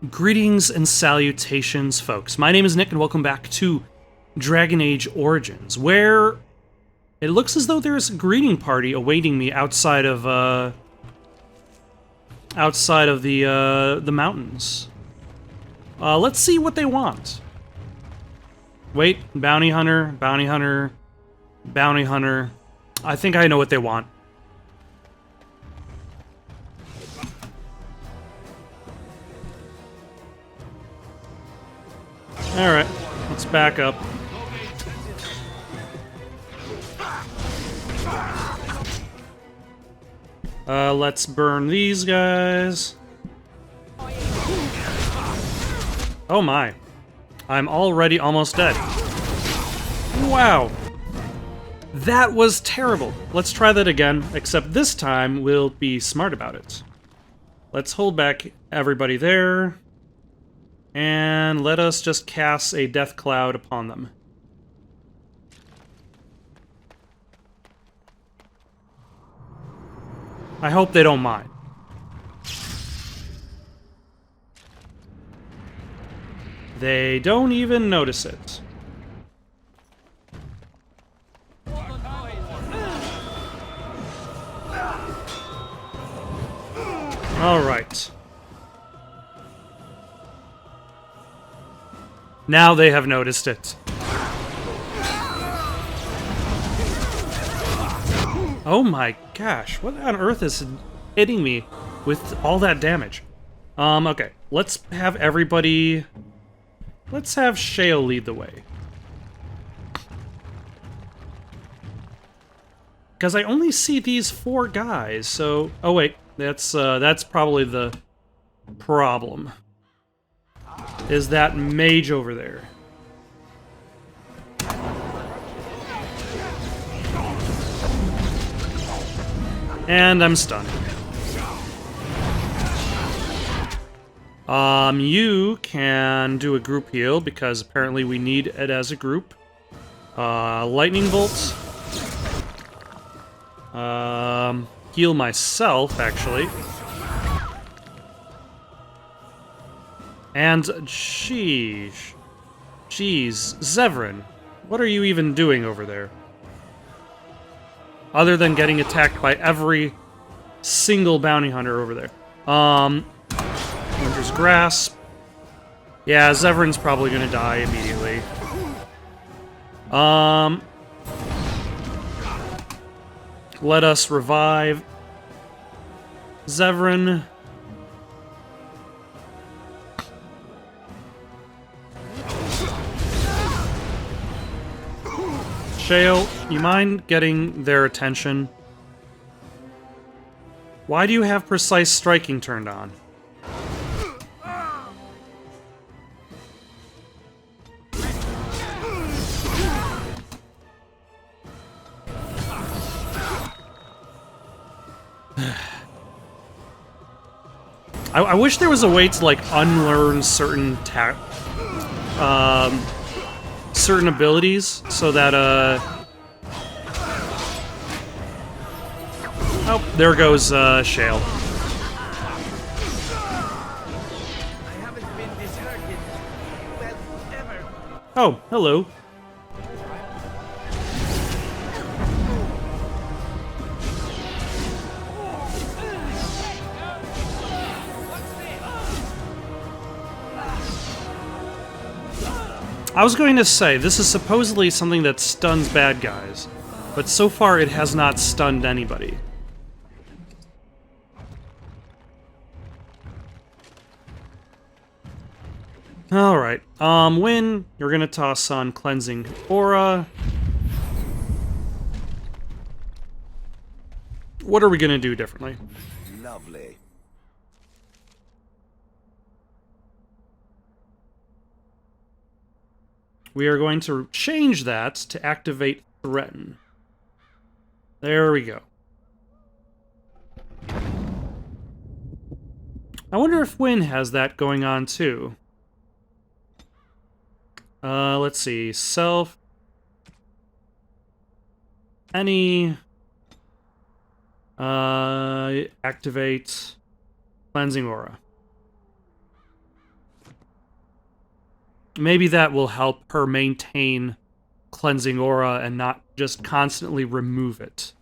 Greetings and salutations, folks. My name is Nick, and welcome back to Dragon Age Origins, where it looks as though there's a greeting party awaiting me outside of the mountains. Let's see what they want. Wait, bounty hunter, bounty hunter, bounty hunter. I think I know what they want. Alright, let's back up. Let's burn these guys. Oh my. I'm already almost dead. Wow. That was terrible. Let's try that again, except this time we'll be smart about it. Let's hold back everybody there. And let us just cast a death cloud upon them. I hope they don't mind. They don't even notice it. All right. Now they have noticed it. Oh my gosh, what on earth is hitting me with all that damage? Okay, let's have everybody... Let's have Shale lead the way. Because I only see these 4 guys, so... Oh wait, that's probably the problem. Is that mage over there. And I'm stunned. You can do a group heal, because apparently we need it as a group. Lightning bolt. Heal myself, actually. And, sheesh. Jeez, Zevran, what are you even doing over there? Other than getting attacked by every single bounty hunter over there. Winter's Grasp. Yeah, Zevran's probably gonna die immediately. Let us revive Zevran. Shale, you mind getting their attention? Why do you have precise striking turned on? I wish there was a way to, like, unlearn certain certain abilities, so that, Oh, there goes, Shale. I haven't been disheartened, well, ever. Oh, hello. I was going to say, this is supposedly something that stuns bad guys, but so far it has not stunned anybody. Alright, Wynn, you're gonna toss on Cleansing Aura. What are we gonna do differently? Lovely. We are going to change that to activate Threaten. There we go. I wonder if Wynn has that going on too. Let's see. Self. Any. Activate Cleansing Aura. Maybe that will help her maintain cleansing aura and not just constantly remove it.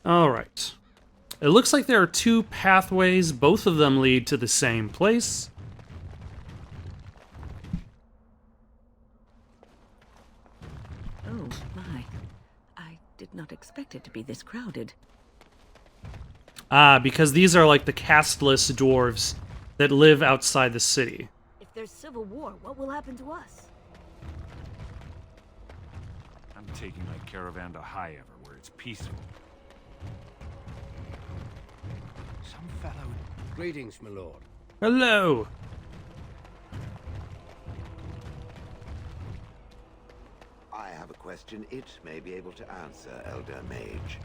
Alright. It looks like there are two pathways. Both of them lead to the same place. Oh, my. I did not expect it to be this crowded. Ah, because these are like the casteless dwarves that live outside the city. If there's civil war, what will happen to us? I'm taking my caravan to High Ever, where it's peaceful. Some fellow... Greetings, my lord. Hello! I have a question it may be able to answer, Elder Mage.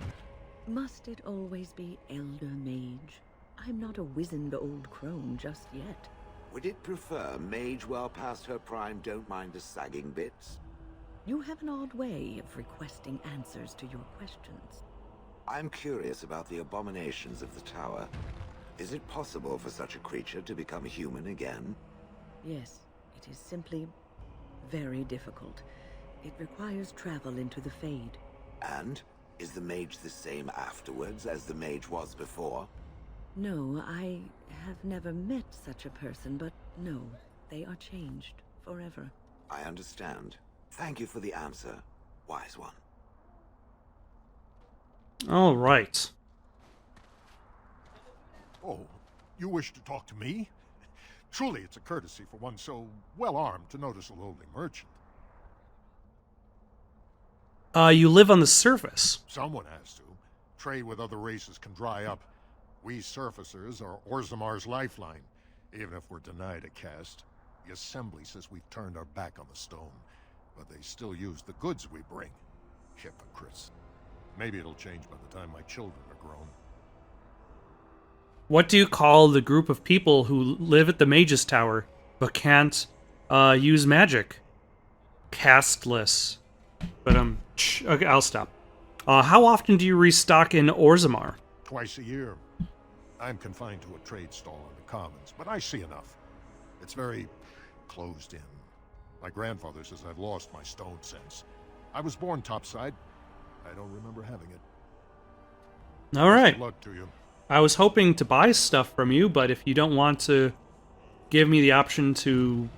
Must it always be Elder Mage? I'm not a wizened old crone just yet. Would it prefer Mage well past her prime don't mind the sagging bits? You have an odd way of requesting answers to your questions. I'm curious about the abominations of the tower. Is it possible for such a creature to become human again? Yes, it is simply very difficult. It requires travel into the Fade. And is the mage the same afterwards as the mage was before? No, I have never met such a person, but no, they are changed forever. I understand. Thank you for the answer, wise one. All right. Oh, you wish to talk to me? Truly, it's a courtesy for one so well-armed to notice a lowly merchant. You live on the surface. Someone has to. Trade with other races can dry up. We surfacers are Orzamar's lifeline. Even if we're denied a caste, the Assembly says we've turned our back on the stone. But they still use the goods we bring. Hypocrites. Maybe it'll change by the time my children are grown. What do you call the group of people who live at the Mage's Tower but can't use magic? Castless. But okay, I'll stop. How often do you restock in Orzammar? Twice a year. I'm confined to a trade stall in the Commons, but I see enough. It's very closed in. My grandfather says I've lost my stone sense. I was born topside. I don't remember having it. All right. Good luck to you. I was hoping to buy stuff from you, but if you don't want to give me the option to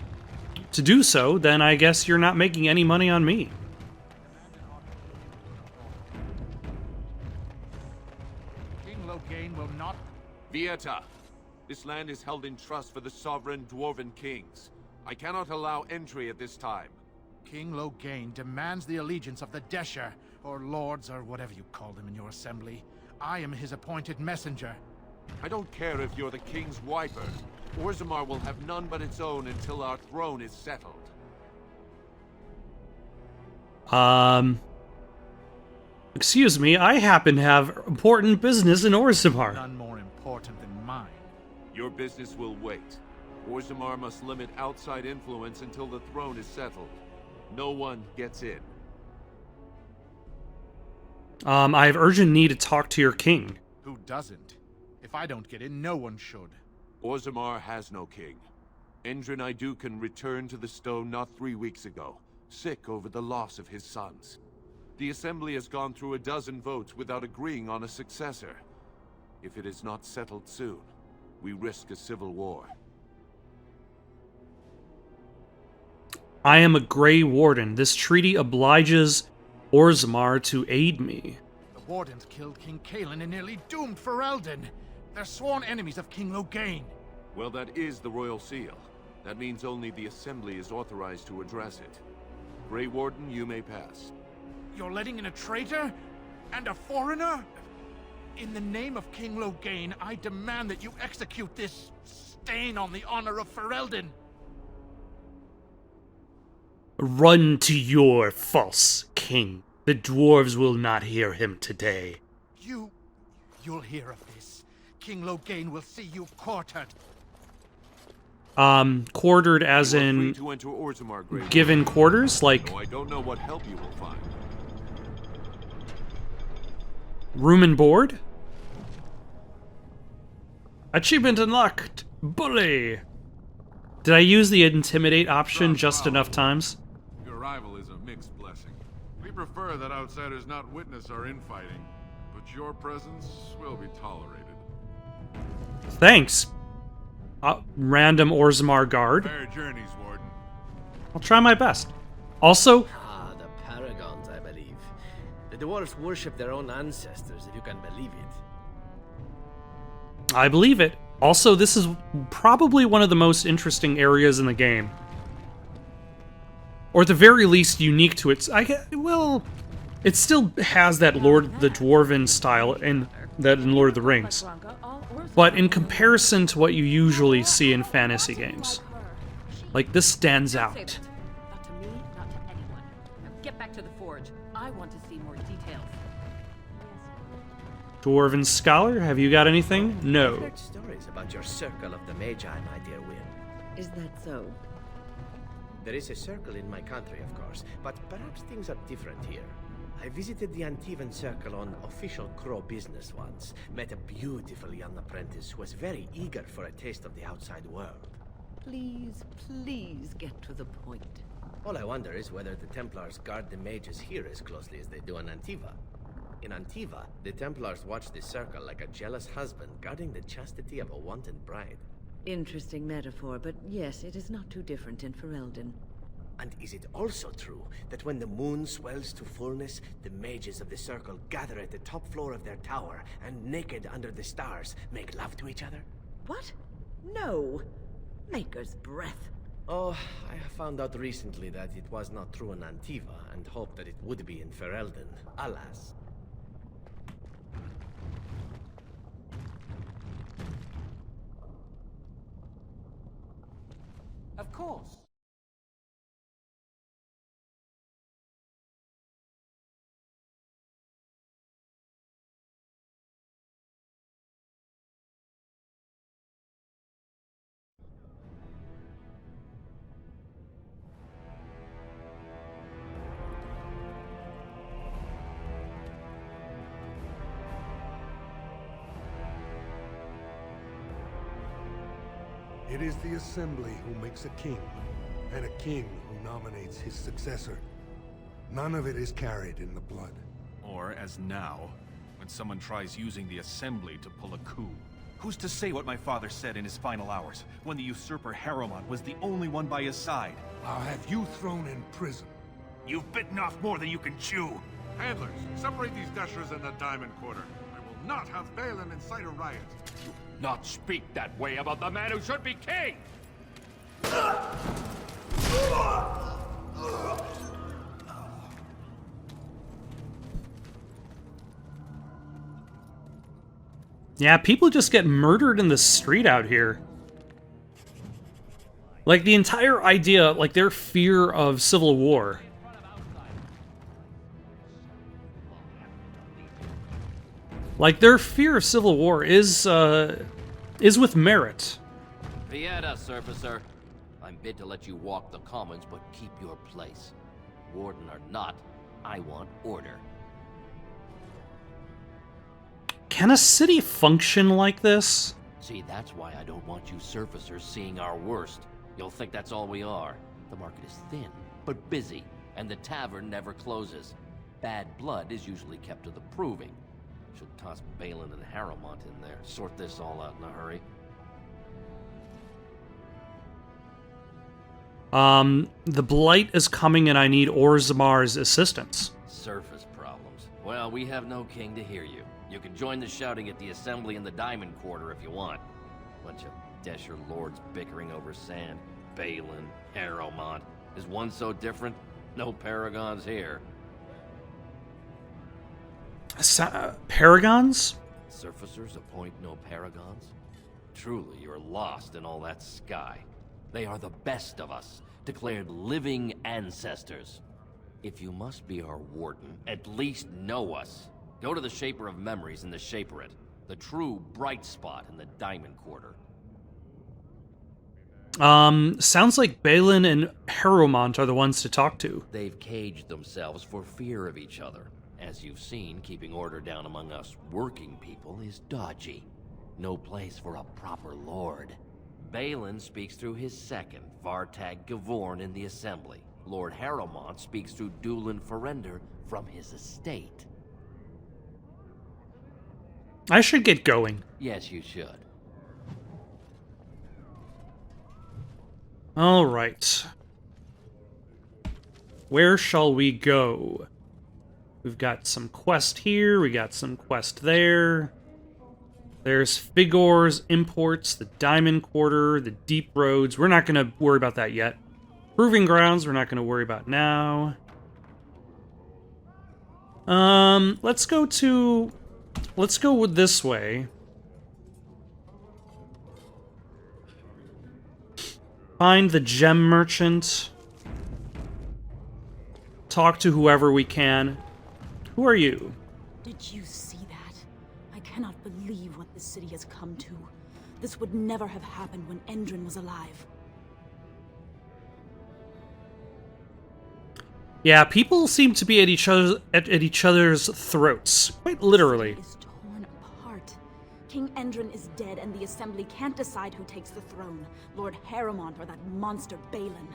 do so, then I guess you're not making any money on me. King Loghain will not... Vieta, this land is held in trust for the sovereign dwarven kings. I cannot allow entry at this time. King Loghain demands the allegiance of the Desher, or lords, or whatever you call them in your assembly. I am his appointed messenger. I don't care if you're the king's wiper. Orzammar will have none but its own until our throne is settled. Excuse me, I happen to have important business in Orzammar. None more important than mine. Your business will wait. Orzammar must limit outside influence until the throne is settled. No one gets in. I have urgent need to talk to your king. Who doesn't? If I don't get in, no one should. Orzammar has no king. Endrin Idukan returned to the stone not 3 weeks ago, sick over the loss of his sons. The Assembly has gone through a dozen votes without agreeing on a successor. If it is not settled soon, we risk a civil war. I am a Grey Warden. This treaty obliges Orzammar to aid me. The Wardens killed King Kaelin and nearly doomed Ferelden. They're sworn enemies of King Loghain. Well, that is the Royal Seal. That means only the Assembly is authorized to address it. Grey Warden, you may pass. You're letting in a traitor? And a foreigner? In the name of King Loghain, I demand that you execute this stain on the honor of Ferelden. Run to your false king. The dwarves will not hear him today. You'll hear of this. King Loghain will see you quartered. Quartered as You are in free to enter Orzammar, Grey given quarters? Like, Warden, though I don't know what help you will find. Room and board? Achievement unlocked! Bully! Did I use the intimidate option just enough times? Your arrival is a mixed blessing. We prefer that outsiders not witness our infighting, but your presence will be tolerated. Thanks. Random Orzammar guard. Fair journeys, Warden. I'll try my best. Also, Ah, the Paragons, I believe. The dwarves worship their own ancestors, if you can believe it. I believe it. Also, this is probably one of the most interesting areas in the game. Or at the very least, unique to its... well, it still has that Lord the Dwarven style in Lord of the Rings. But in comparison to what you usually see in fantasy games, like, this stands out. Not to me, not to anyone. Now get back to the forge. I want to see more details. Dwarven Scholar, have you got anything? I've No. heard stories about your Circle of the Magi, my dear Will. Is that so? There is a circle in my country, of course, but perhaps things are different here. I visited the Antivan Circle on official Crow business once, met a beautiful young apprentice who was very eager for a taste of the outside world. Please, please get to the point. All I wonder is whether the Templars guard the mages here as closely as they do in Antiva. In Antiva, the Templars watch the circle like a jealous husband guarding the chastity of a wanted bride. Interesting metaphor, but yes, it is not too different in Ferelden. And is it also true that when the moon swells to fullness, the mages of the circle gather at the top floor of their tower and, naked under the stars, make love to each other? What? No! Maker's breath. Oh, I found out recently that it was not true in Antiva, and hoped that it would be in Ferelden. Alas. Of course. It is the Assembly who makes a king, and a king who nominates his successor. None of it is carried in the blood. Or, as now, when someone tries using the Assembly to pull a coup. Who's to say what my father said in his final hours, when the usurper Harrowmont was the only one by his side? I'll have you thrown in prison. You've bitten off more than you can chew! Handlers, separate these dashers in the Diamond Quarter. I will not have Balin incite a riot. Not speak that way about the man who should be king! Yeah, people just get murdered in the street out here. Like, the entire idea, like, their fear of civil war. Like, their fear of civil war is with merit. Vieta, surfacer. I'm bid to let you walk the commons, but keep your place. Warden or not, I want order. Can a city function like this? See, that's why I don't want you surfacers seeing our worst. You'll think that's all we are. The market is thin, but busy, and the tavern never closes. Bad blood is usually kept to the proving. Should toss Balin and Harrowmont in there. Sort this all out in a hurry. The Blight is coming and I need Orzammar's assistance. Surface problems. Well, we have no king to hear you. You can join the shouting at the Assembly in the Diamond Quarter if you want. Bunch of Desher lords bickering over sand. Balin, Harrowmont. Is one so different? No paragons here. Paragons? Surfacers appoint no paragons? Truly, you're lost in all that sky. They are the best of us, declared living ancestors. If you must be our warden, at least know us. Go to the Shaper of Memories in the Shaperate, the true bright spot in the Diamond Quarter. Sounds like Balin and Harrowmont are the ones to talk to. They've caged themselves for fear of each other, As you've seen, keeping order down among us working people is dodgy. No place for a proper lord. Balin speaks through his second, Vartag Gavorn, in the Assembly. Lord Harrowmont speaks through Dulin Ferender from his estate. I should get going. Yes, you should. All right. Where shall we go? We've got some quest here, we got some quest there. There's Figor's Imports, the Diamond Quarter, the Deep Roads. We're not going to worry about that yet. Proving Grounds, we're not going to worry about now. Let's go with this way. Find the gem merchant. Talk to whoever we can. Who are you? Did you see that? I cannot believe what this city has come to. This would never have happened when Endrin was alive. Yeah, people seem to be at each other's throats, quite literally. Is torn apart. King Endrin is dead, and the Assembly can't decide who takes the throne, Lord Harrowmont or that monster Balin.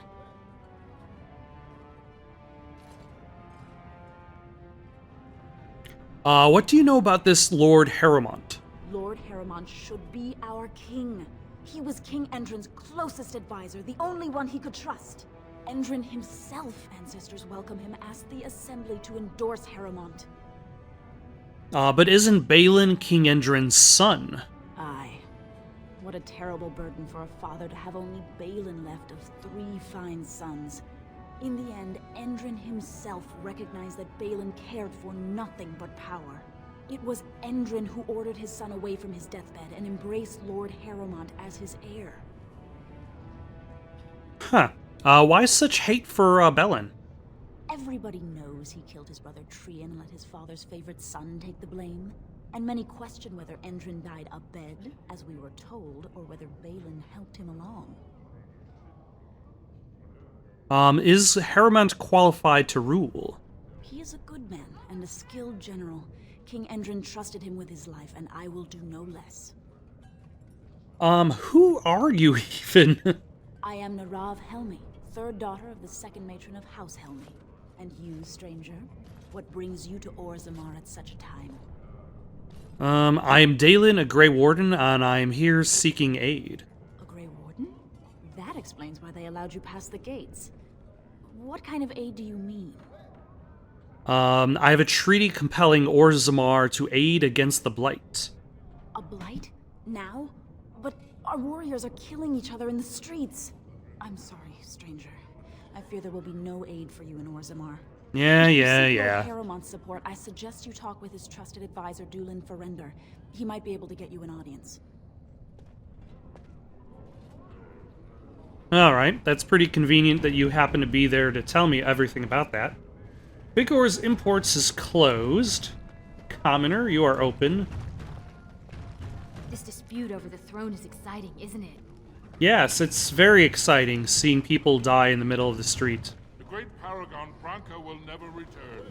What do you know about this Lord Harrowmont? Lord Harrowmont should be our king. He was King Endrin's closest advisor, the only one he could trust. Endrin himself, ancestors welcome him, asked the Assembly to endorse Harrowmont. But isn't Balin King Endrin's son? Aye. What a terrible burden for a father to have only Balin left of 3 fine sons. In the end, Endrin himself recognized that Balin cared for nothing but power. It was Endrin who ordered his son away from his deathbed and embraced Lord Harrowmont as his heir. Huh. Why such hate for Balin? Everybody knows he killed his brother Trian and let his father's favorite son take the blame. And many question whether Endrin died abed, as we were told, or whether Balin helped him along. Is Harrowmont qualified to rule? He is a good man and a skilled general. King Endrin trusted him with his life, and I will do no less. Who are you even? I am Narav Helmi, 3rd daughter of the 2nd matron of House Helmi. And you, stranger? What brings you to Orzammar at such a time? I am Dalen, a Grey Warden, and I am here seeking aid. A Grey Warden? That explains why they allowed you past the gates. What kind of aid do you mean? I have a treaty compelling Orzammar to aid against the Blight. A blight? Now? But our warriors are killing each other in the streets. I'm sorry, stranger. I fear there will be no aid for you in Orzammar. Yeah. Lord Harrowmont's support, I suggest you talk with his trusted advisor, Dulin Ferender. He might be able to get you an audience. Alright, that's pretty convenient that you happen to be there to tell me everything about that. Vigor's Imports is closed. Commoner, you are open. This dispute over the throne is exciting, isn't it? Yes, it's very exciting seeing people die in the middle of the street. The great paragon Branka will never return.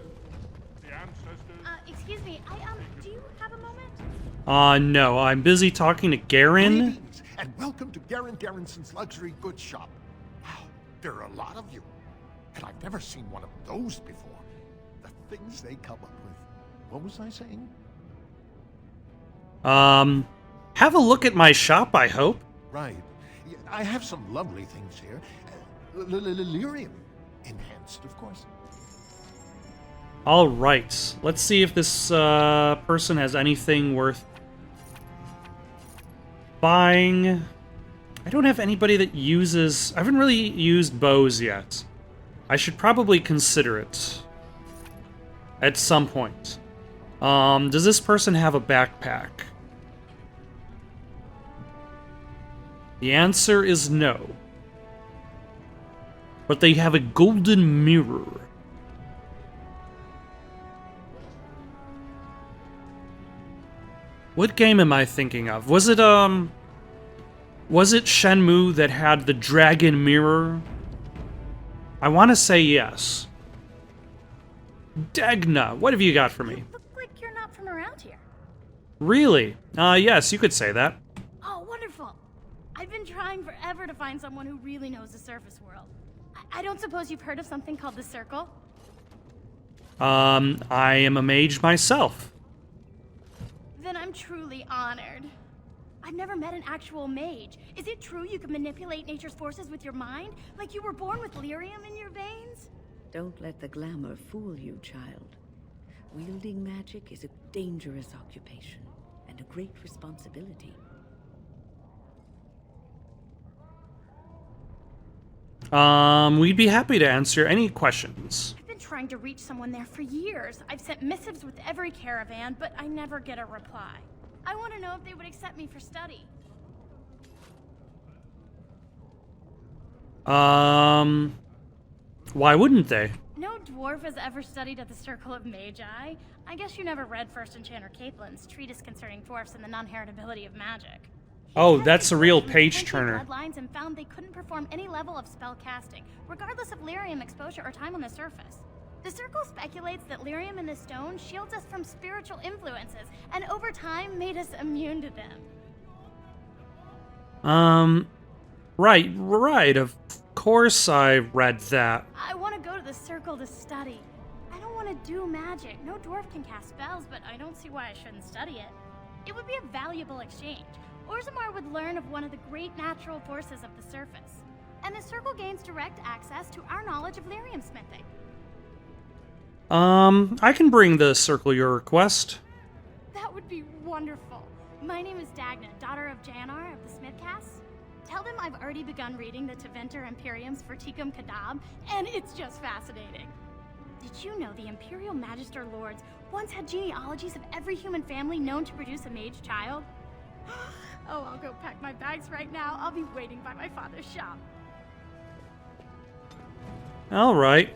The ancestors... Excuse me, do you have a moment? No, I'm busy talking to Garen. Greetings, and welcome to Garen Garrison's luxury goods shop. Wow, there are a lot of you. And I've never seen one of those before. The things they come up with. What was I saying? Have a look at my shop, I hope. Right. Yeah, I have some lovely things here. Lyrium enhanced, of course. Alright, let's see if this person has anything worth buying. I don't have anybody that uses... I haven't really used bows yet. I should probably consider it. At some point. Does this person have a backpack? The answer is no. But they have a golden mirror. What game am I thinking of? Was it Shenmue that had the dragon mirror? I want to say yes. Dagna, what have you got for me? Look like you're not from around here. Really? Yes, you could say that. Oh, wonderful. I've been trying forever to find someone who really knows the surface world. I don't suppose you've heard of something called the Circle? I am a mage myself. Then I'm truly honored. I've never met an actual mage. Is it true you can manipulate nature's forces with your mind? Like you were born with lyrium in your veins? Don't let the glamour fool you, child. Wielding magic is a dangerous occupation and a great responsibility. We'd be happy to answer any questions. I've been trying to reach someone there for years. I've sent missives with every caravan, but I never get a reply. I want to know if they would accept me for study. Why wouldn't they? No dwarf has ever studied at the Circle of Magi. I guess you never read First Enchanter Caitlin's treatise concerning dwarfs and the non-heritability of magic. Oh, that's a real page turner. Bloodlines and found they couldn't perform any level of spell casting, regardless of lyrium exposure or time on the surface. The Circle speculates that lyrium in the stone shields us from spiritual influences, and over time made us immune to them. Right, of course I read that. I want to go to the Circle to study. I don't want to do magic. No dwarf can cast spells, but I don't see why I shouldn't study it. It would be a valuable exchange. Orzammar would learn of one of the great natural forces of the surface, and the Circle gains direct access to our knowledge of lyrium smithing. I can bring the Circle your request. That would be wonderful. My name is Dagna, daughter of Janar of the Smithcasts. Tell them I've already begun reading the Teventer Imperium's Verticum Kadab, and it's just fascinating. Did you know the Imperial Magister Lords once had genealogies of every human family known to produce a mage child? Oh, I'll go pack my bags right now. I'll be waiting by my father's shop. All right.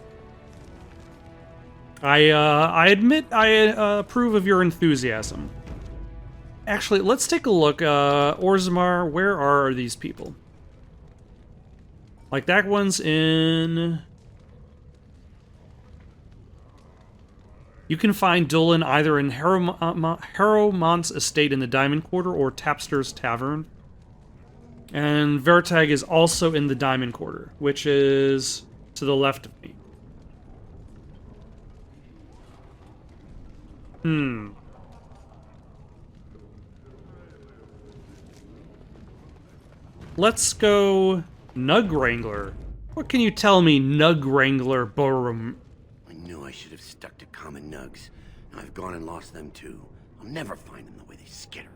I admit I approve of your enthusiasm. Actually, let's take a look. Orzammar, where are these people? Like, that one's in... You can find Dolan either in Harrowmont's estate in the Diamond Quarter or Tapster's Tavern. And Vertag is also in the Diamond Quarter, which is to the left of me. Let's go Nug Wrangler. What can you tell me, Nug Wrangler Borum? I knew I should have stuck to common nugs. Now I've gone and lost them too. I'll never find them the way they skitter.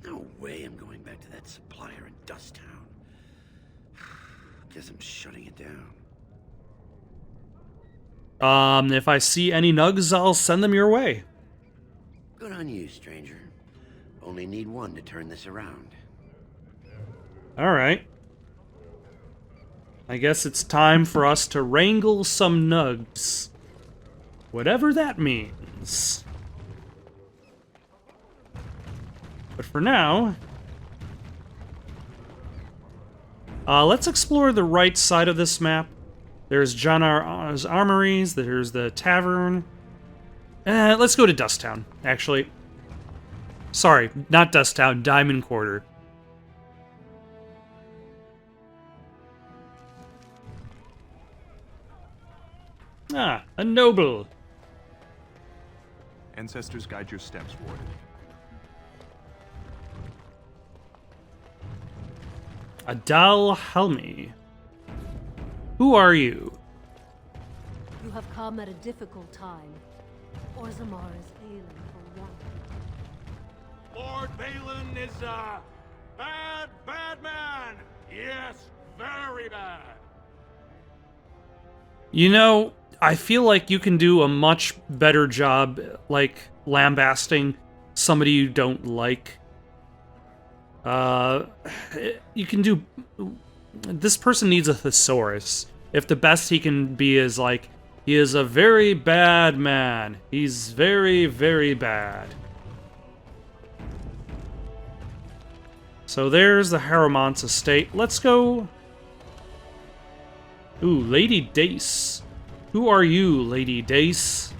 No way I'm going back to that supplier in Dust Town. Guess I'm shutting it down. If I see any nugs, I'll send them your way. Good on you, stranger. Only need one to turn this around. Alright. I guess it's time for us to wrangle some nugs. Whatever that means. But for now... let's explore the right side of this map. There's Janar's Armories, there's the Tavern. Let's go to Dust Town, actually. Sorry, not Dust Town, Diamond Quarter. Ah, a noble. Ancestors guide your steps, Warden. Adal Halmi. Who are you? You have come at a difficult time. Orzammar is ailing for one. Lord Balin is a bad man. Yes, very bad. You know, I feel like you can do a much better job, like, lambasting somebody you don't like. You can do... This person needs a thesaurus. If the best he can be is, like, he is a very bad man. He's very, very bad. So there's the Harrowmont's estate. Let's go... Ooh, Lady Dace. Who are you, Lady Dace?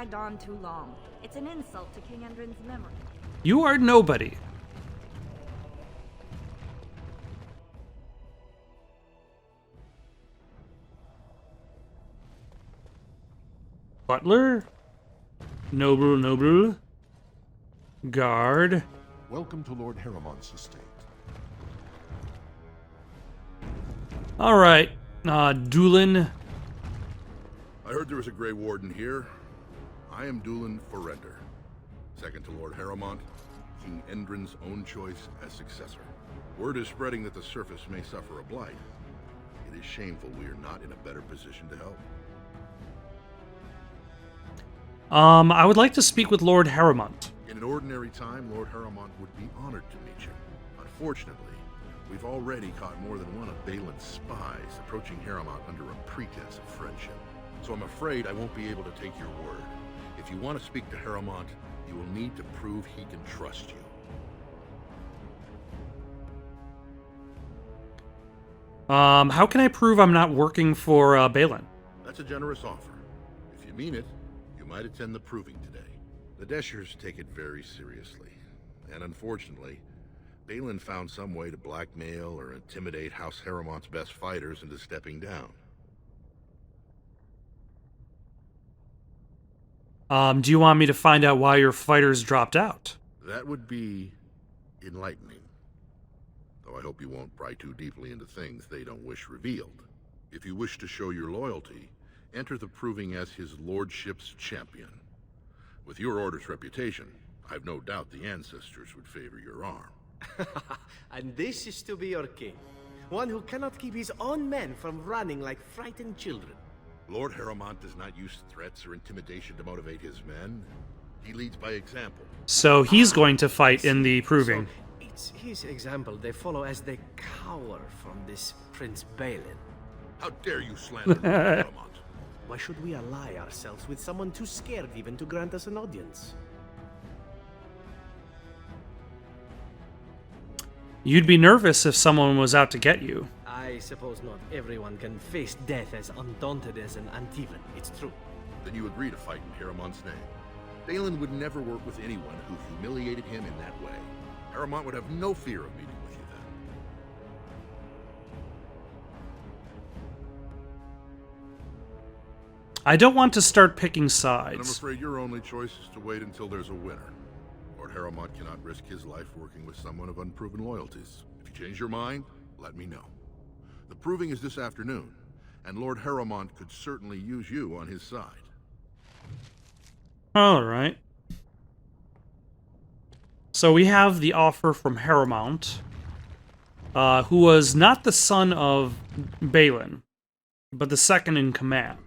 dragged on too long. It's an insult to King Endrin's memory. You are nobody. Butler? Noble. Guard. Welcome to Lord Harriman's estate. Alright, Doolin. I heard there was a Grey Warden here. I am Doolin Forrender, second to Lord Harrimont, King Endrin's own choice as successor. Word is spreading that the surface may suffer a blight. It is shameful we are not in a better position to help. I would like to speak with Lord Harrimont. In an ordinary time, Lord Harrimont would be honored to meet you. Unfortunately, we've already caught more than one of Balin's spies approaching Harrimont under a pretense of friendship. So I'm afraid I won't be able to take your word. If you want to speak to Harrimont, you will need to prove he can trust you. How can I prove I'm not working for, Balin? That's a generous offer. If you mean it, you might attend the proving today. The Deschers take it very seriously. And unfortunately, Balin found some way to blackmail or intimidate House Harrimont's best fighters into stepping down. Do you want me to find out why your fighters dropped out? That would be enlightening. Though I hope you won't pry too deeply into things they don't wish revealed. If you wish to show your loyalty, enter the proving as his lordship's champion. With your order's reputation, I've no doubt the ancestors would favor your arm. And this is to be your king. One who cannot keep his own men from running like frightened children. Lord Harrimont does not use threats or intimidation to motivate his men. He leads by example. So he's going to fight in the proving. So it's his example they follow as they cower from this Prince Balin. How dare you slander Lord Harrimont? Why should we ally ourselves with someone too scared even to grant us an audience? You'd be nervous if someone was out to get you. I suppose not everyone can face death as undaunted as an Antivan, it's true. Then you agree to fight in Harrimont's name. Balin would never work with anyone who humiliated him in that way. Harrimont would have no fear of meeting with you then. I don't want to start picking And I'm sides. afraid your only choice is to wait until there's a winner. Lord Harrimont cannot risk his life working with someone of unproven loyalties. If you change your mind, let me know. The proving is this afternoon, and Lord Harrimont could certainly use you on his side. Alright. So we have the offer from Harrimont, who was not the son of Balin, but the second in command.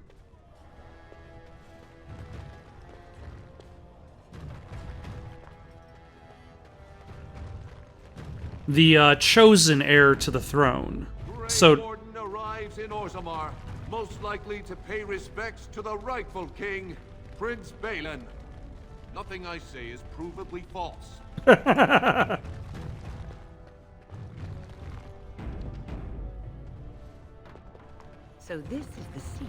The chosen heir to the throne. So Warden arrives in Orzammar, most likely to pay respects to the rightful king, Prince Balin. Nothing I say is provably false. So this is the seat.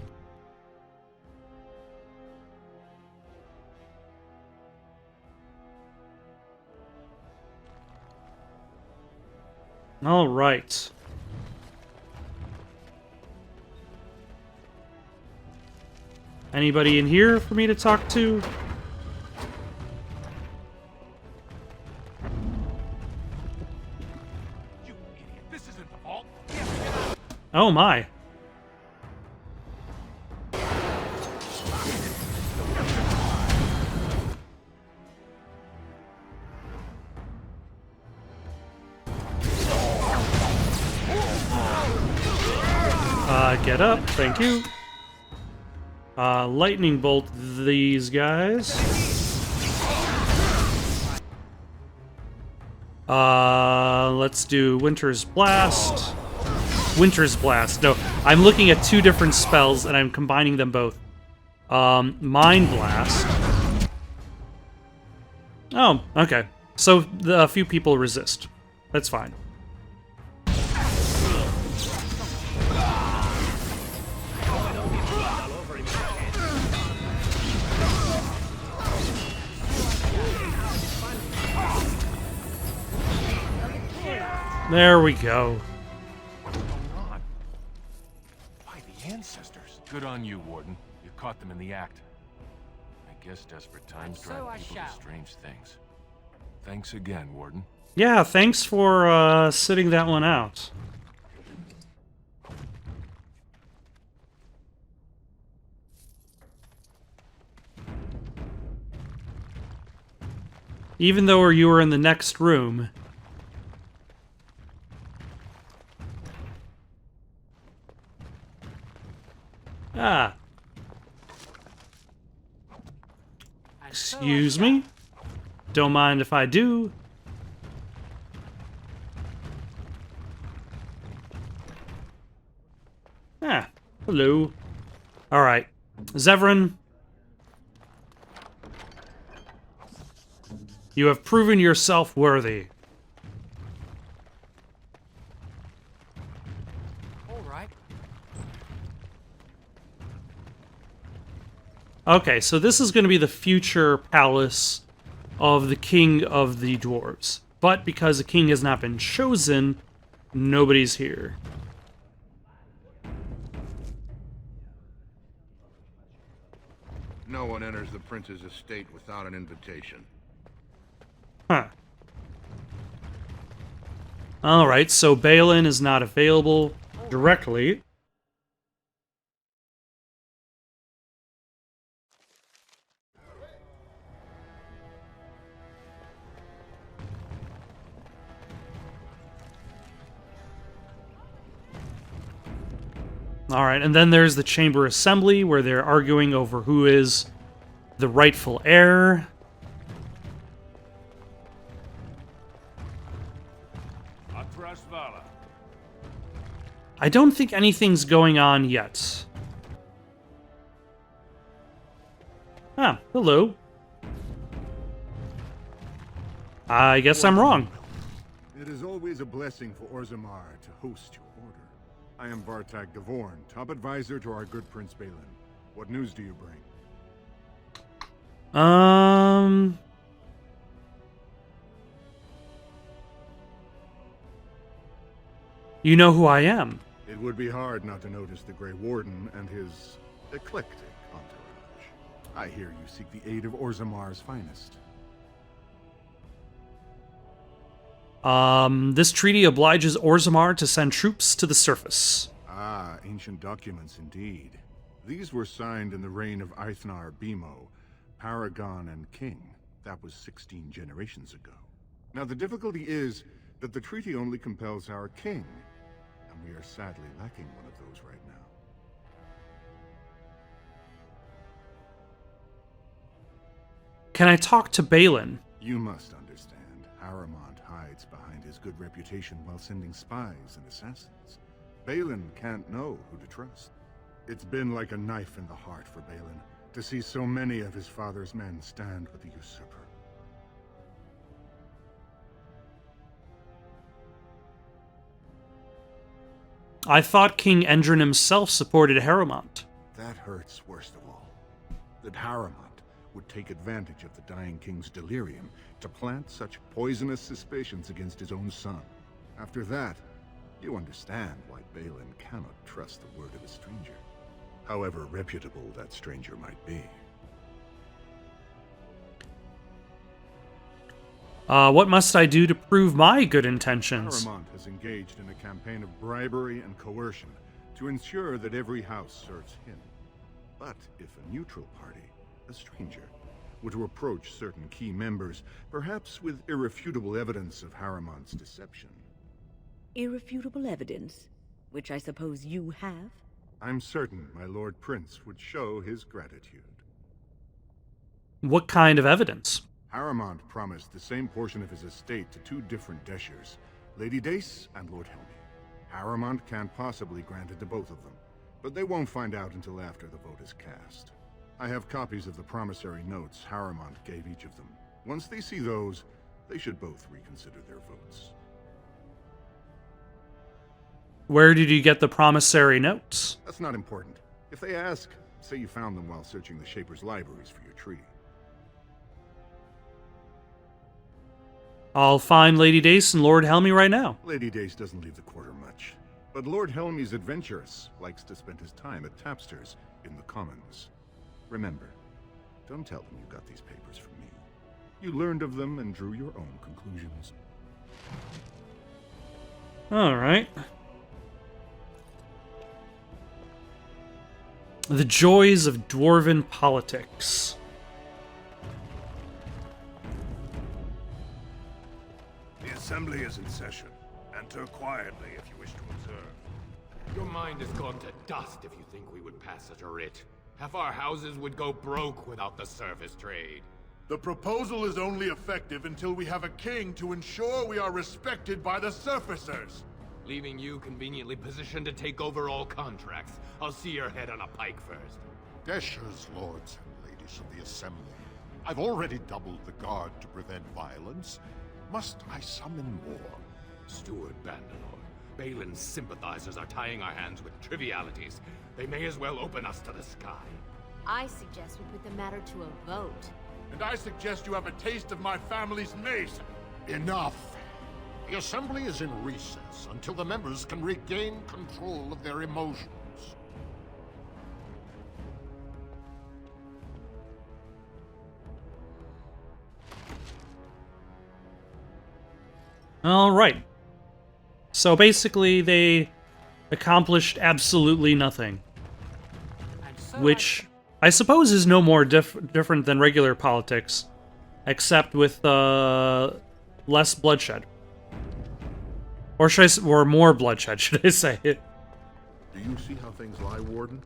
all right. Anybody in here for me to talk to? You idiot. This isn't the vault. Oh my. Get up, thank you. Lightning bolt these guys. Let's do Winter's Blast. Winter's Blast. No, I'm looking at two different spells and I'm combining them both. Mind Blast. Oh, okay. So a few people resist. That's fine. There we go. On. By the ancestors. Good on you, Warden. You caught them in the act. I guess desperate times drive people to strange things. Thanks again, Warden. Yeah, thanks for sitting that one out. Even though you were in the next room. Ah. Excuse me? Don't mind if I do. Ah, hello. Alright. Zevran. You have proven yourself worthy. Alright. Okay, so this is going to be the future palace of the king of the dwarves. But because the king has not been chosen, nobody's here. No one enters the prince's estate without an invitation. Huh. Alright, so Balin is not available directly. Alright, and then there's the Chamber Assembly, where they're arguing over who is the rightful heir. I don't think anything's going on yet. Ah, hello. I guess I'm wrong. It is always a blessing for Orzammar to host your order. I am Vartag Gavorn, top advisor to our good Prince Balin. What news do you bring? You know who I am. It would be hard not to notice the Grey Warden and his eclectic entourage. I hear you seek the aid of Orzammar's finest. This treaty obliges Orzammar to send troops to the surface. Ah, ancient documents indeed. These were signed in the reign of Eithnar Bimo, Paragon and King. That was 16 generations ago. Now the difficulty is that the treaty only compels our king, and we are sadly lacking one of those right now. Can I talk to Balin? You must understand, Haramont hides behind his good reputation while sending spies and assassins. Balin can't know who to trust. It's been like a knife in the heart for Balin to see so many of his father's men stand with the usurper. I thought King Endrin himself supported Haramont. That hurts worst of all. That Haramont would take advantage of the dying king's delirium to plant such poisonous suspicions against his own son. After that, you understand why Balin cannot trust the word of a stranger, however reputable that stranger might be. What must I do to prove my good intentions? Haramont has engaged in a campaign of bribery and coercion to ensure that every house serves him. But if a neutral party, a stranger, were to approach certain key members, perhaps with irrefutable evidence of Haramont's deception. Irrefutable evidence? Which I suppose you have? I'm certain my Lord Prince would show his gratitude. What kind of evidence? Haramont promised the same portion of his estate to two different Deshers, Lady Dace and Lord Helmi. Haramont can't possibly grant it to both of them, but they won't find out until after the vote is cast. I have copies of the promissory notes Haramont gave each of them. Once they see those, they should both reconsider their votes. Where did you get the promissory notes? That's not important. If they ask, say you found them while searching the Shaper's libraries for your treaty. I'll find Lady Dace and Lord Helmy right now. Lady Dace doesn't leave the quarter much. But Lord Helmy's adventurous, likes to spend his time at Tapster's in the Commons. Remember, don't tell them you got these papers from me. You learned of them and drew your own conclusions. Alright. The joys of dwarven politics. The Assembly is in session. Enter quietly if you wish to observe. Your mind has gone to dust if you think we would pass such a writ. Half our houses would go broke without the service trade. The proposal is only effective until we have a king to ensure we are respected by the surfacers. Leaving you conveniently positioned to take over all contracts. I'll see your head on a pike first. Desher's lords and ladies of the Assembly. I've already doubled the guard to prevent violence. Must I summon more? Steward Bandalore, Balin's sympathizers are tying our hands with trivialities. They may as well open us to the sky. I suggest we put the matter to a vote. And I suggest you have a taste of my family's mace. Enough! The Assembly is in recess until the members can regain control of their emotions. Alright. So basically, they accomplished absolutely nothing. Which, I suppose, is no more different than regular politics, except with less bloodshed. Or should I say, or more bloodshed, should I say. Do you see how things lie, Warden?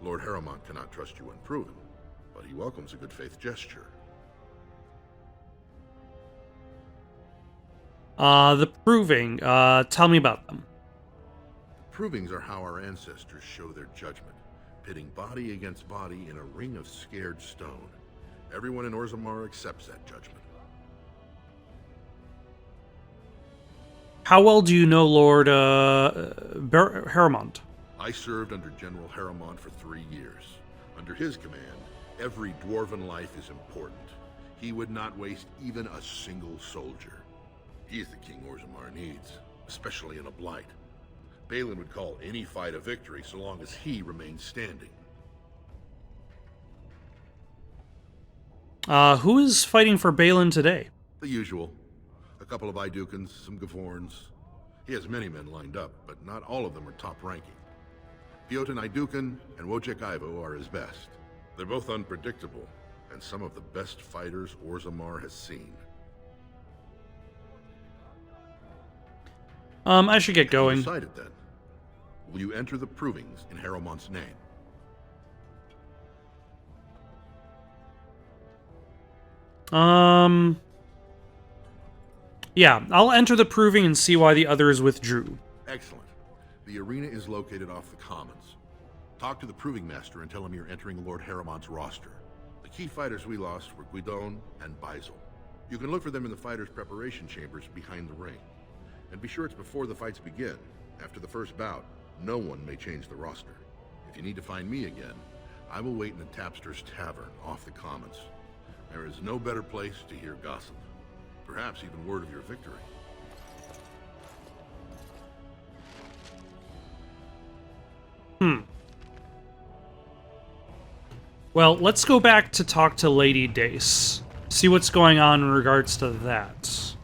Lord Harrowmont cannot trust you unproven, but he welcomes a good faith gesture. The proving, tell me about them. Provings are how our ancestors show their judgment, pitting body against body in a ring of scared stone. Everyone in Orzammar accepts that judgment. How well do you know Lord Harrowmont? I served under General Harrowmont for 3 years. Under his command, every dwarven life is important. He would not waste even a single soldier. He is the king Orzammar needs, especially in a blight. Balin would call any fight a victory so long as he remains standing. Who is fighting for Balin today? The usual. A couple of Idukans, some Gavorns. He has many men lined up, but not all of them are top-ranking. Piotin Idukan and Wojciech Ivo are his best. They're both unpredictable, and some of the best fighters Orzammar has seen. I should get going. Decided then. Will you enter the provings in Harrowmont's name? Yeah, I'll enter the proving and see why the others withdrew. Excellent. The arena is located off the Commons. Talk to the proving master and tell him you're entering Lord Harrowmont's roster. The key fighters we lost were Guidon and Beisel. You can look for them in the fighters' preparation chambers behind the ring. And be sure it's before the fights begin. After the first bout, no one may change the roster. If you need to find me again, I will wait in the Tapster's Tavern off the Commons. There is no better place to hear gossip. Perhaps even word of your victory. Well, let's go back to talk to Lady Dace. See what's going on in regards to that.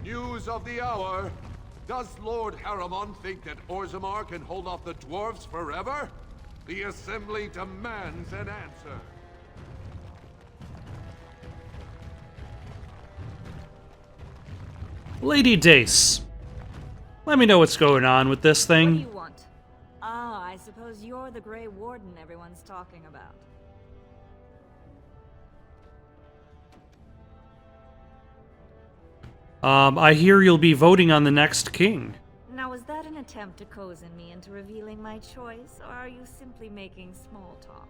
News of the hour. Does Lord Harrowmont think that Orzammar can hold off the dwarves forever? The Assembly demands an answer. Lady Dace, let me know what's going on with this thing. What do you want? Ah, I suppose you're the Grey Warden everyone's talking about. I hear you'll be voting on the next king. Now, was that an attempt to cozen me into revealing my choice, or are you simply making small talk?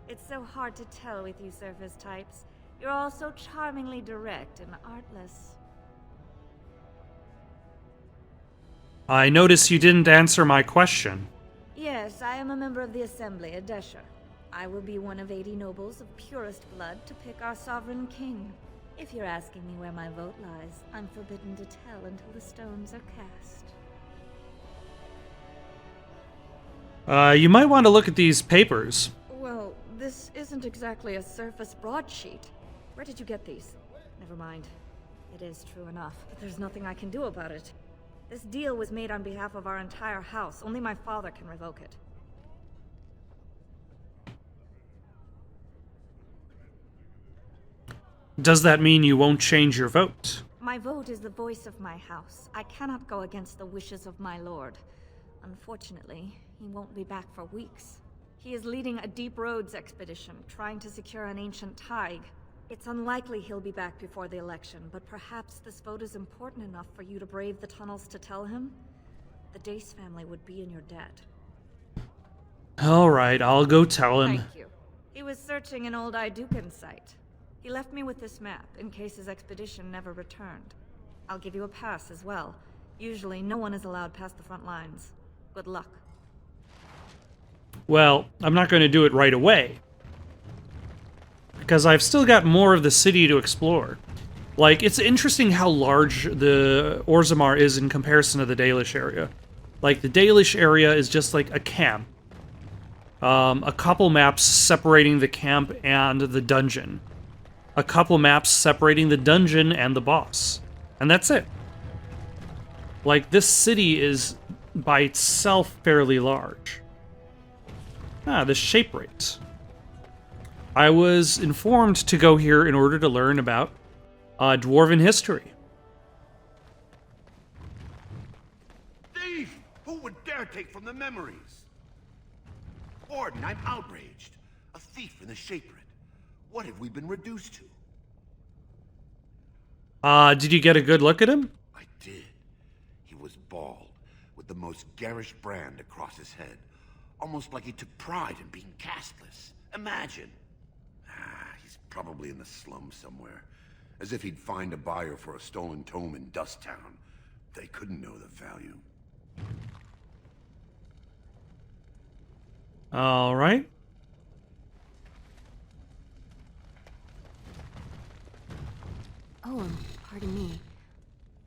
It's so hard to tell with you surface types. You're all so charmingly direct and artless. I notice you didn't answer my question. Yes, I am a member of the Assembly, a Desher. I will be one of 80 nobles of purest blood to pick our sovereign king. If you're asking me where my vote lies, I'm forbidden to tell until the stones are cast. You might want to look at these papers. Well, this isn't exactly a surface broadsheet. Where did you get these? Never mind. It is true enough, but there's nothing I can do about it. This deal was made on behalf of our entire house. Only my father can revoke it. Does that mean you won't change your vote? My vote is the voice of my house. I cannot go against the wishes of my lord. Unfortunately, he won't be back for weeks. He is leading a Deep Roads expedition, trying to secure an ancient thaig. It's unlikely he'll be back before the election, but perhaps this vote is important enough for you to brave the tunnels to tell him? The Dace family would be in your debt. Alright, I'll go tell him. Thank you. He was searching an old Idukan site. He left me with this map, in case his expedition never returned. I'll give you a pass as well. Usually, no one is allowed past the front lines. Good luck. Well, I'm not going to do it right away. Because I've still got more of the city to explore. Like, it's interesting how large the Orzammar is in comparison to the Dalish area. Like, the Dalish area is just like a camp. A couple maps separating the camp and the dungeon. A couple maps separating the dungeon and the boss. And that's it. Like, this city is, by itself, fairly large. Ah, the shape rate. I was informed to go here in order to learn about Dwarven history. Thief! Who would dare take from the memories? Warden, I'm outraged. A thief in the Shapered. What have we been reduced to? Did you get a good look at him? I did. He was bald, with the most garish brand across his head. Almost like he took pride in being castless. Imagine. He's probably in the slums somewhere. As if he'd find a buyer for a stolen tome in Dust Town. They couldn't know the value. All right. Oh, pardon me.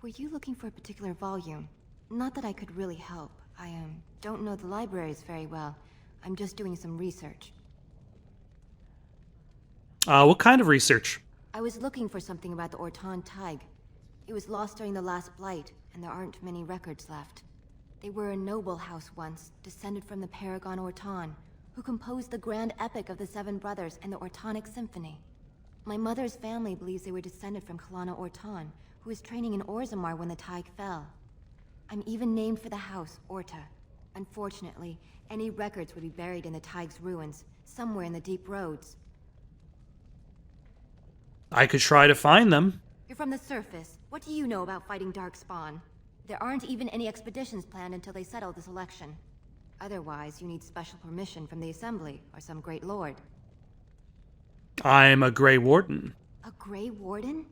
Were you looking for a particular volume? Not that I could really help. I don't know the libraries very well. I'm just doing some research. What kind of research? I was looking for something about the Orton Thaig. It was lost during the last Blight, and there aren't many records left. They were a noble house once, descended from the Paragon Orton, who composed the grand epic of the Seven Brothers and the Ortonic Symphony. My mother's family believes they were descended from Kalana Orton, who was training in Orzammar when the Thaig fell. I'm even named for the house, Orta. Unfortunately, any records would be buried in the Thaig's ruins, somewhere in the Deep Roads. I could try to find them. You're from the surface. What do you know about fighting Darkspawn? There aren't even any expeditions planned until they settle this election. Otherwise, you need special permission from the Assembly, or some great lord. I'm a Grey Warden. A Grey Warden?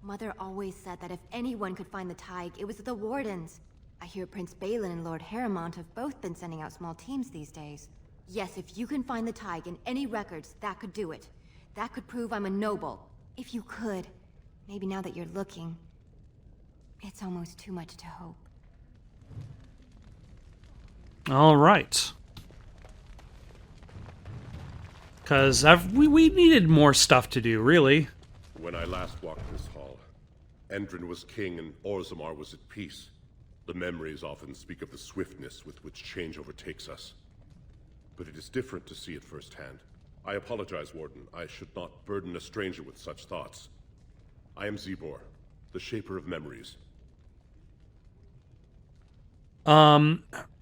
Mother always said that if anyone could find the Thaig, it was the Wardens. I hear Prince Balin and Lord Harrimont have both been sending out small teams these days. Yes, if you can find the Thaig in any records, that could do it. That could prove I'm a noble. If you could. Maybe now that you're looking. It's almost too much to hope. All right. Because we needed more stuff to do, really. When I last walked this hall, Endrin was king and Orzammar was at peace. The memories often speak of the swiftness with which change overtakes us. But it is different to see it firsthand. I apologize, Warden. I should not burden a stranger with such thoughts. I am Zebor, the Shaper of Memories.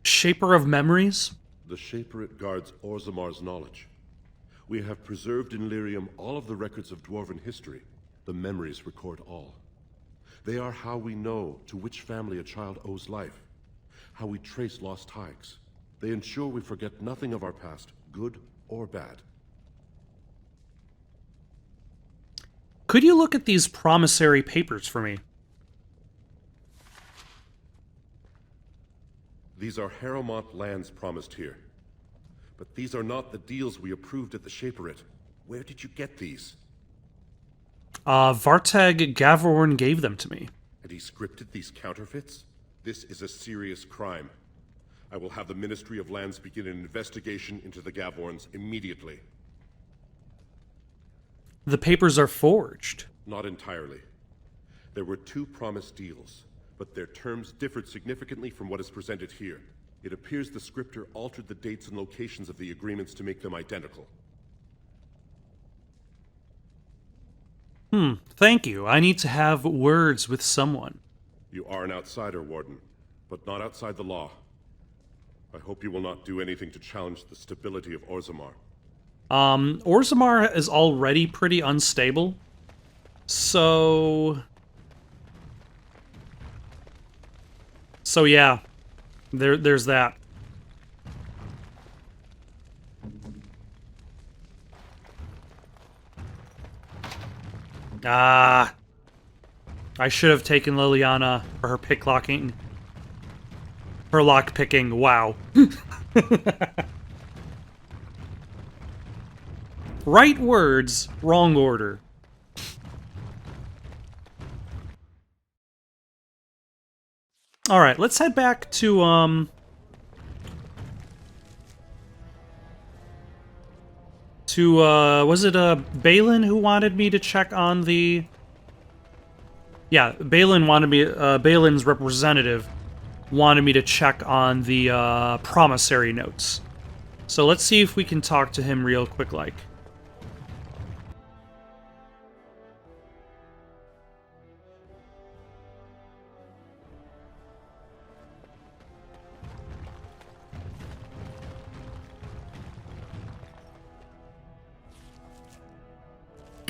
Shaper of Memories? The Shaperate guards Orzammar's knowledge. We have preserved in Lyrium all of the records of Dwarven history. The memories record all. They are how we know to which family a child owes life, how we trace lost Thaigs. They ensure we forget nothing of our past, good or bad. Could you look at these promissory papers for me? These are Harrimont lands promised here. But these are not the deals we approved at the Shaperit. Where did you get these? Vartag Gavorn gave them to me. And he scripted these counterfeits? This is a serious crime. I will have the Ministry of Lands begin an investigation into the Gavorns immediately. The papers are forged. Not entirely. There were 2 promised deals, but their terms differed significantly from what is presented here. It appears the scripter altered the dates and locations of the agreements to make them identical. Thank you. I need to have words with someone. You are an outsider, Warden, but not outside the law. I hope you will not do anything to challenge the stability of Orzammar. Orzammar is already pretty unstable. So yeah. There's that. I should have taken Liliana for her picklocking. Her lockpicking. Wow. Right words, wrong order. Alright, let's head back to, was it, Balin who wanted me to check on the... Yeah, Balin wanted me, Balin's representative wanted me to check on the, promissory notes. So let's see if we can talk to him real quick, like.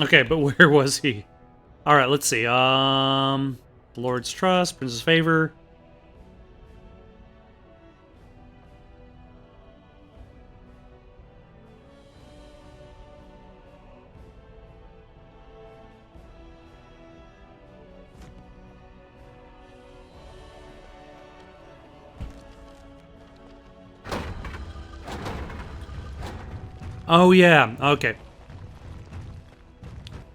Okay, but where was he? Alright, let's see. Lord's Trust, Prince's Favor. Oh yeah, okay.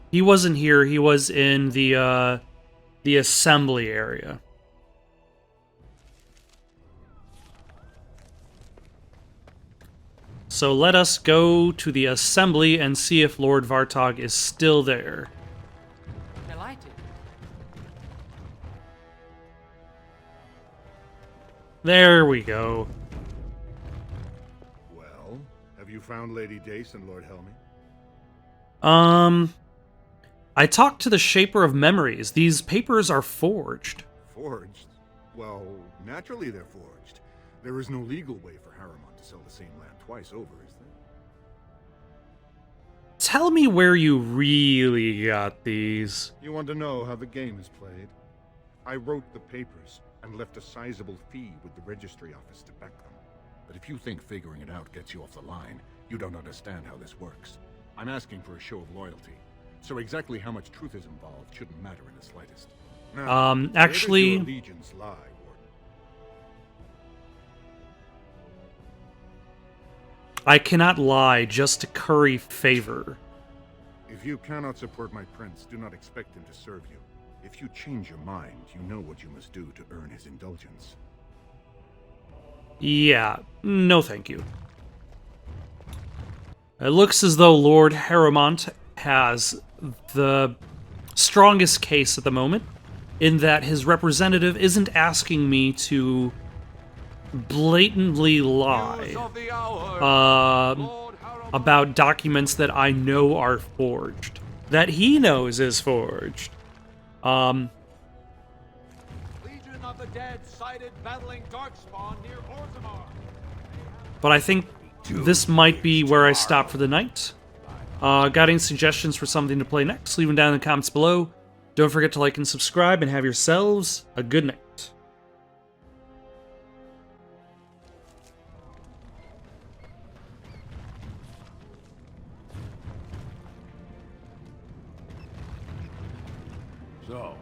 He wasn't here, he was in the assembly area. So let us go to the assembly and see if Lord Vartog is still there. There we go. Well, have you found Lady Dace and Lord Helmy? I talked to the Shaper of Memories. These papers are forged. Forged? Well, naturally they're forged. There is no legal way for Harriman to sell the same land twice over, is there? Tell me where you really got these. You want to know how the game is played? I wrote the papers and left a sizable fee with the registry office to back them. But if you think figuring it out gets you off the line, you don't understand how this works. I'm asking for a show of loyalty. So exactly how much truth is involved shouldn't matter in the slightest. Now, actually, where does your allegiance lie, Warden? I cannot lie just to curry favor. If you cannot support my prince, do not expect him to serve you. If you change your mind, you know what you must do to earn his indulgence. Yeah, no thank you. It looks as though Lord Harrimont has the strongest case at the moment, in that his representative isn't asking me to blatantly lie about documents that I know are forged, that he knows is forged. Legion of the Dead sighted battling Darkspawn near Orzammar. But I think this might be where I stop for the night. Got any suggestions for something to play next? Leave them down in the comments below. Don't forget to like and subscribe, and have yourselves a good night. So,